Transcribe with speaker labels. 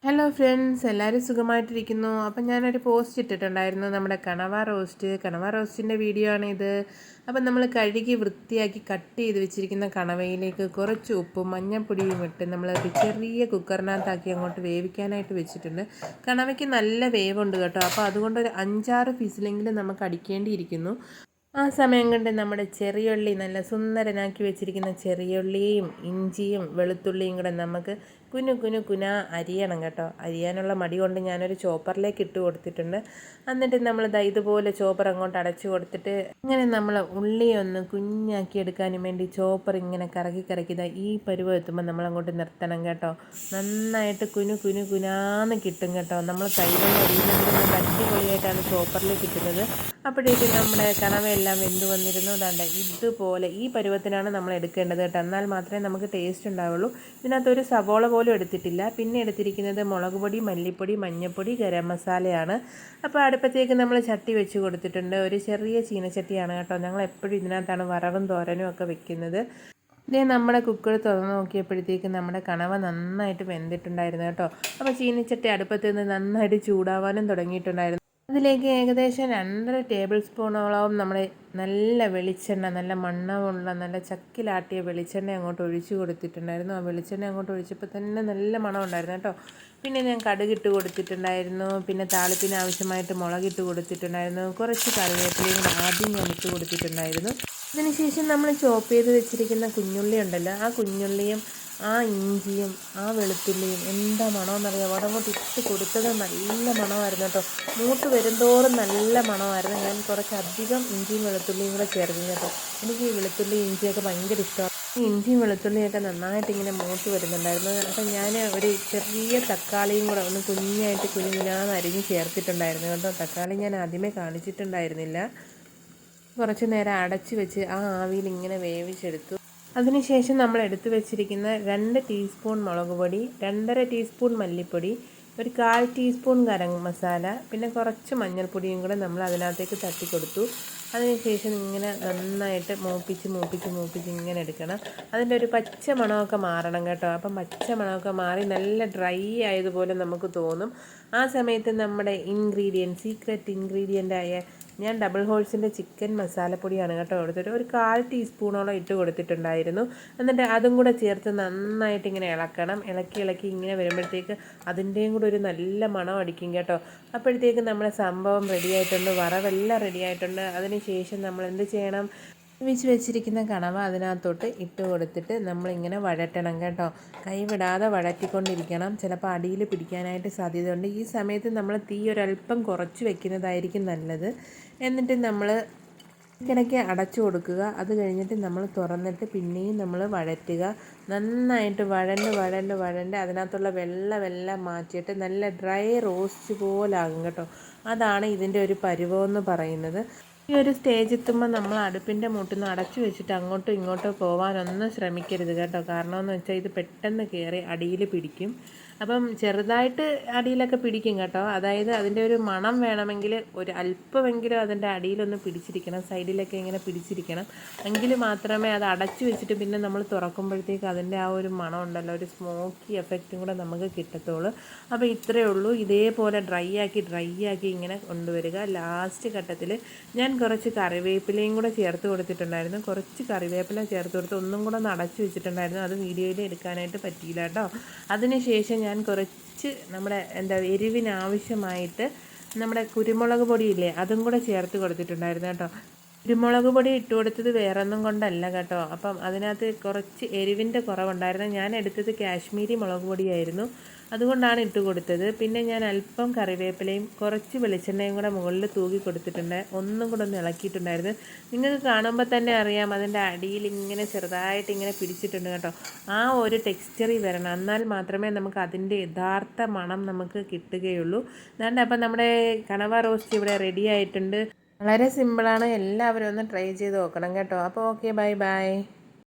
Speaker 1: Hello friends, എല്ലാവരും സുഖമായിട്ടിരിക്കുന്നു. അപ്പം ഞാനൊരു പോസ്റ്റ് ഇട്ടിട്ടുണ്ടായിരുന്നു, നമ്മുടെ കണവ റോസ്റ്റിൻ്റെ വീഡിയോ ആണിത്. അപ്പം നമ്മൾ കഴുകി വൃത്തിയാക്കി കട്ട് ചെയ്ത് വെച്ചിരിക്കുന്ന കണവയിലേക്ക് കുറച്ച് ഉപ്പും മഞ്ഞൾപ്പൊടിയും ഇട്ട് നമ്മൾ ഒരു ചെറിയ കുക്കറിനകത്താക്കി അങ്ങോട്ട് വേവിക്കാനായിട്ട് വെച്ചിട്ടുണ്ട്. കണവയ്ക്ക് നല്ല വേവുണ്ട് കേട്ടോ. അപ്പോൾ അതുകൊണ്ട് ഒരു 5-6 ഫിസിലെങ്കിലും നമുക്ക് അടിക്കേണ്ടിയിരിക്കുന്നു. ആ സമയം കൊണ്ട് നമ്മുടെ ചെറിയുള്ളി, നല്ല സുന്ദരനാക്കി വെച്ചിരിക്കുന്ന ചെറിയുള്ളിയും ഇഞ്ചിയും വെളുത്തുള്ളിയും കൂടെ നമുക്ക് കുന അരിയണം കേട്ടോ. അരിയാനുള്ള മടി കൊണ്ട് ഞാനൊരു ചോപ്പറിലേക്ക് ഇട്ട് കൊടുത്തിട്ടുണ്ട്. എന്നിട്ട് നമ്മൾ ഇതുപോലെ ചോപ്പർ അങ്ങോട്ട് അടച്ചു കൊടുത്തിട്ട് ഇങ്ങനെ നമ്മൾ ഉള്ളി ഒന്ന് കുഞ്ഞാക്കി എടുക്കാനും വേണ്ടി ചോപ്പർ ഇങ്ങനെ കറക്കി ഈ പരുവം എത്തുമ്പോൾ നമ്മൾ അങ്ങോട്ട് നിർത്തണം കേട്ടോ. നന്നായിട്ട് കുനാന്ന് കിട്ടും കേട്ടോ. നമ്മൾ കൈകൊണ്ട് അരിയുന്നതിന് നല്ല അടിപൊളിയായിട്ടാണ് ചോപ്പറിലേക്ക് കിട്ടുന്നത്. അപ്പോഴേക്കും നമ്മുടെ കണവയെല്ലാം വെന്ത് വന്നിരുന്നു. ഇതുപോലെ ഈ പരുവത്തിനാണ് നമ്മൾ എടുക്കേണ്ടത് കേട്ടോ. എന്നാൽ മാത്രമേ നമുക്ക് ടേസ്റ്റ് ഉണ്ടാവുള്ളൂ. ഇതിനകത്തൊരു സവോള പോലും എടുത്തിട്ടില്ല. പിന്നെ എടുത്തിരിക്കുന്നത് മുളക് പൊടി, മല്ലിപ്പൊടി, മഞ്ഞൾപ്പൊടി, ഗരം മസാലയാണ്. അപ്പോൾ അടുപ്പത്തേക്ക് നമ്മൾ ചട്ടി വെച്ച് കൊടുത്തിട്ടുണ്ട്. ഒരു ചെറിയ ചീനച്ചട്ടിയാണ് കേട്ടോ. ഞങ്ങൾ എപ്പോഴും ഇതിനകത്താണ് വറവും തോരനും ഒക്കെ വെക്കുന്നത്. ഇതേ നമ്മുടെ കുക്കർ തുറന്ന് നോക്കിയപ്പോഴത്തേക്ക് നമ്മുടെ കണവ നന്നായിട്ട് വെന്തിട്ടുണ്ടായിരുന്നു കേട്ടോ. അപ്പോൾ ചീനച്ചട്ടി അടുപ്പത്ത് നിന്ന് നന്നായിട്ട് ചൂടാവാനും തുടങ്ങിയിട്ടുണ്ടായിരുന്നു. അതിലേക്ക് ഏകദേശം 2.5 ടേബിൾ സ്പൂണോളം നമ്മുടെ നല്ല വെളിച്ചെണ്ണ, നല്ല മണമുള്ള നല്ല ചക്കിലാട്ടിയ വെളിച്ചെണ്ണ അങ്ങോട്ട് ഒഴിച്ച് കൊടുത്തിട്ടുണ്ടായിരുന്നു. ആ വെളിച്ചെണ്ണ അങ്ങോട്ട് ഒഴിച്ചപ്പോൾ തന്നെ നല്ല മണം ഉണ്ടായിരുന്നു കേട്ടോ. പിന്നെ ഞാൻ കടുകിട്ട് കൊടുത്തിട്ടുണ്ടായിരുന്നു. പിന്നെ താളിപ്പിന് ആവശ്യമായിട്ട് മുളകിട്ട് കൊടുത്തിട്ടുണ്ടായിരുന്നു. കുറച്ച് കറിവേപ്പിലയും ആദ്യം ഞാൻ ഇട്ട് കൊടുത്തിട്ടുണ്ടായിരുന്നു. അതിനുശേഷം നമ്മൾ ചോപ്പ് ചെയ്ത് വെച്ചിരിക്കുന്ന കുഞ്ഞുള്ളി ഉണ്ടല്ലോ, ആ കുഞ്ഞുള്ളിയും ആ ഇഞ്ചിയും ആ വെളുത്തുള്ളിയും എന്താ മണമെന്നറിയാം. അവിടെ അങ്ങോട്ട് ഇട്ട് കൊടുത്തത് നല്ല മണമായിരുന്നു കേട്ടോ. മൂത്ത് വരുന്തോറും നല്ല മണമായിരുന്നു. ഞാൻ കുറച്ചധികം ഇഞ്ചിയും വെളുത്തുള്ളിയും കൂടെ ചേർക്കും കേട്ടോ. എനിക്ക് ഈ വെളുത്തുള്ളി ഇഞ്ചിയൊക്കെ ഭയങ്കര ഇഷ്ടമാണ്. ഈ ഇഞ്ചിയും വെളുത്തുള്ളിയൊക്കെ നന്നായിട്ട് ഇങ്ങനെ മൂത്ത് വരുന്നുണ്ടായിരുന്നു. അപ്പം ഞാൻ ഒരു ചെറിയ തക്കാളിയും കൂടെ ഒന്ന് കുഞ്ഞായിട്ട് കുഞ്ഞിനാന്ന് അരിഞ്ഞ് ചേർത്തിട്ടുണ്ടായിരുന്നു കേട്ടോ. തക്കാളി ഞാൻ ആദ്യമേ കാണിച്ചിട്ടുണ്ടായിരുന്നില്ല. കുറച്ച് നേരം അടച്ച് വെച്ച് ആ ആവിയിൽ ഇങ്ങനെ വേവിച്ചെടുത്തു. അതിനുശേഷം നമ്മൾ എടുത്തു വെച്ചിരിക്കുന്ന 2 ടീസ്പൂൺ മുളക് പൊടി, 2.5 ടീസ്പൂൺ മല്ലിപ്പൊടി, ഒരു 1/4 ടീസ്പൂൺ ഗരം മസാല, പിന്നെ കുറച്ച് മഞ്ഞൾപ്പൊടിയും കൂടെ നമ്മൾ അതിനകത്തേക്ക് തട്ടി കൊടുത്തു. അതിനുശേഷം ഇങ്ങനെ നന്നായിട്ട് മൂപ്പിച്ച് ഇങ്ങനെ എടുക്കണം. അതിൻ്റെ ഒരു പച്ച മണമൊക്കെ മാറണം കേട്ടോ. അപ്പം പച്ച മണമൊക്കെ മാറി നല്ല ഡ്രൈ ആയതുപോലെ നമുക്ക് തോന്നും. ആ സമയത്ത് നമ്മുടെ സീക്രട്ട് ഇൻഗ്രീഡിയൻ്റായ ഞാൻ ഡബിൾ ഹോൾസിൻ്റെ ചിക്കൻ മസാലപ്പൊടിയാണ് കേട്ടോ കൊടുത്തിട്ട് ഒരു 1/4 ടീസ്പൂണോളം ഇട്ട് കൊടുത്തിട്ടുണ്ടായിരുന്നു. എന്നിട്ട് അതും കൂടെ ചേർത്ത് നന്നായിട്ട് ഇങ്ങനെ ഇളക്കണം. ഇളക്കി ഇങ്ങനെ വരുമ്പോഴത്തേക്ക് അതിൻ്റെയും കൂടെ ഒരു നല്ല മണം അടിക്കും കേട്ടോ. അപ്പോഴത്തേക്ക് നമ്മുടെ സംഭവം റെഡി ആയിട്ടുണ്ട്, വറവെല്ലാം റെഡി ആയിട്ടുണ്ട്. അതിനുശേഷം നമ്മൾ എന്ത് ചെയ്യണം, വെച്ചിരിക്കുന്ന കണവ അതിനകത്തോട്ട് ഇട്ട് കൊടുത്തിട്ട് നമ്മളിങ്ങനെ വഴറ്റണം കേട്ടോ. കൈവിടാതെ വഴറ്റിക്കൊണ്ടിരിക്കണം. ചിലപ്പോൾ അടിയിൽ പിടിക്കാനായിട്ട് സാധ്യതയുണ്ട്. ഈ സമയത്ത് നമ്മൾ തീ ഒരല്പം കുറച്ച് വെക്കുന്നതായിരിക്കും നല്ലത്. എന്നിട്ട് നമ്മൾ ഇടയ്ക്ക് അടച്ചു കൊടുക്കുക. അത് കഴിഞ്ഞിട്ട് നമ്മൾ തുറന്നിട്ട് പിന്നെയും നമ്മൾ വഴറ്റുക. നന്നായിട്ട് വഴണ്ട് അതിനകത്തുള്ള വെള്ളം മാറ്റിയിട്ട് നല്ല ഡ്രൈ റോസ്റ്റ് പോലാകും കേട്ടോ. അതാണ് ഇതിൻ്റെ ഒരു പരുവമെന്ന് പറയുന്നത്. ഈ ഒരു സ്റ്റേജ് എത്തുമ്പോൾ നമ്മൾ അടുപ്പിൻ്റെ മൂട്ടിൽ അടച്ചു വെച്ചിട്ട് അങ്ങോട്ടും ഇങ്ങോട്ടും പോകാനൊന്നും ശ്രമിക്കരുത് കേട്ടോ. കാരണം എന്ന് വെച്ചാൽ ഇത് പെട്ടെന്ന് കയറി അടിയിൽ പിടിക്കും. അപ്പം ചെറുതായിട്ട് അടിയിലൊക്കെ പിടിക്കും കേട്ടോ. അതായത് അതിൻ്റെ ഒരു മണം വേണമെങ്കിൽ ഒരു അല്പമെങ്കിലും അതിൻ്റെ അടിയിലൊന്ന് പിടിച്ചിരിക്കണം, സൈഡിലൊക്കെ ഇങ്ങനെ പിടിച്ചിരിക്കണം. എങ്കിൽ മാത്രമേ അത് അടച്ചു വെച്ചിട്ട് പിന്നെ നമ്മൾ തുറക്കുമ്പോഴത്തേക്ക് അതിൻ്റെ ആ ഒരു മണം ഉണ്ടല്ലോ, ഒരു സ്മോക്കി എഫക്റ്റും കൂടെ നമുക്ക് കിട്ടത്തുള്ളൂ. അപ്പോൾ ഇത്രയേ ഉള്ളൂ. ഇതേപോലെ ഡ്രൈ ആക്കി ഇങ്ങനെ കൊണ്ടുവരിക. ലാസ്റ്റ് ഘട്ടത്തിൽ ഞാൻ കുറച്ച് കറിവേപ്പിലയും കൂടെ ചേർത്ത് കൊടുത്തിട്ടുണ്ടായിരുന്നു. കുറച്ച് കറിവേപ്പില ചേർത്ത് കൊടുത്ത് ഒന്നും കൂടെ ഒന്ന് അടച്ചു വെച്ചിട്ടുണ്ടായിരുന്നു. അത് വീഡിയോയിൽ എടുക്കാനായിട്ട് പറ്റിയില്ല കേട്ടോ. അതിനുശേഷം ഞാൻ കുറച്ച് നമ്മുടെ എരിവിനാവശ്യമായിട്ട് നമ്മുടെ കുരുമുളക് പൊടിയില്ലേ, അതും കൂടെ ചേർത്ത് കൊടുത്തിട്ടുണ്ടായിരുന്നു കേട്ടോ. കുരുമുളക് പൊടി ഇട്ട് കൊടുത്തത് വേറൊന്നും കൊണ്ടല്ല കേട്ടോ. അപ്പം അതിനകത്ത് കുറച്ച് എരിവിൻ്റെ കുറവുണ്ടായിരുന്നു. ഞാൻ എടുത്തത് കാശ്മീരി മുളക് പൊടിയായിരുന്നു, അതുകൊണ്ടാണ് ഇട്ട് കൊടുത്തത്. പിന്നെ ഞാൻ അല്പം കറിവേപ്പിലയും കുറച്ച് വെളിച്ചെണ്ണയും കൂടെ മുകളിൽ തൂക്കി കൊടുത്തിട്ടുണ്ട്. ഒന്നും കൂടെ ഒന്ന് ഇളക്കിയിട്ടുണ്ടായിരുന്നു. നിങ്ങൾക്ക് കാണുമ്പോൾ തന്നെ അറിയാം അതിൻ്റെ അടിയിൽ ഇങ്ങനെ ചെറുതായിട്ട് ഇങ്ങനെ പിടിച്ചിട്ടുണ്ട് കേട്ടോ. ആ ഒരു ടെക്സ്ചറിൽ വരണം, എന്നാൽ മാത്രമേ നമുക്ക് അതിൻ്റെ യഥാർത്ഥ മണം നമുക്ക് കിട്ടുകയുള്ളൂ. അതുകൊണ്ട് അപ്പം നമ്മുടെ കണവ റോസ്റ്റ് ഇവിടെ റെഡി ആയിട്ടുണ്ട്. വളരെ സിമ്പിളാണ്. എല്ലാവരും ഒന്ന് ട്രൈ ചെയ്ത് നോക്കണം കേട്ടോ. അപ്പോൾ ഓക്കെ, ബൈ.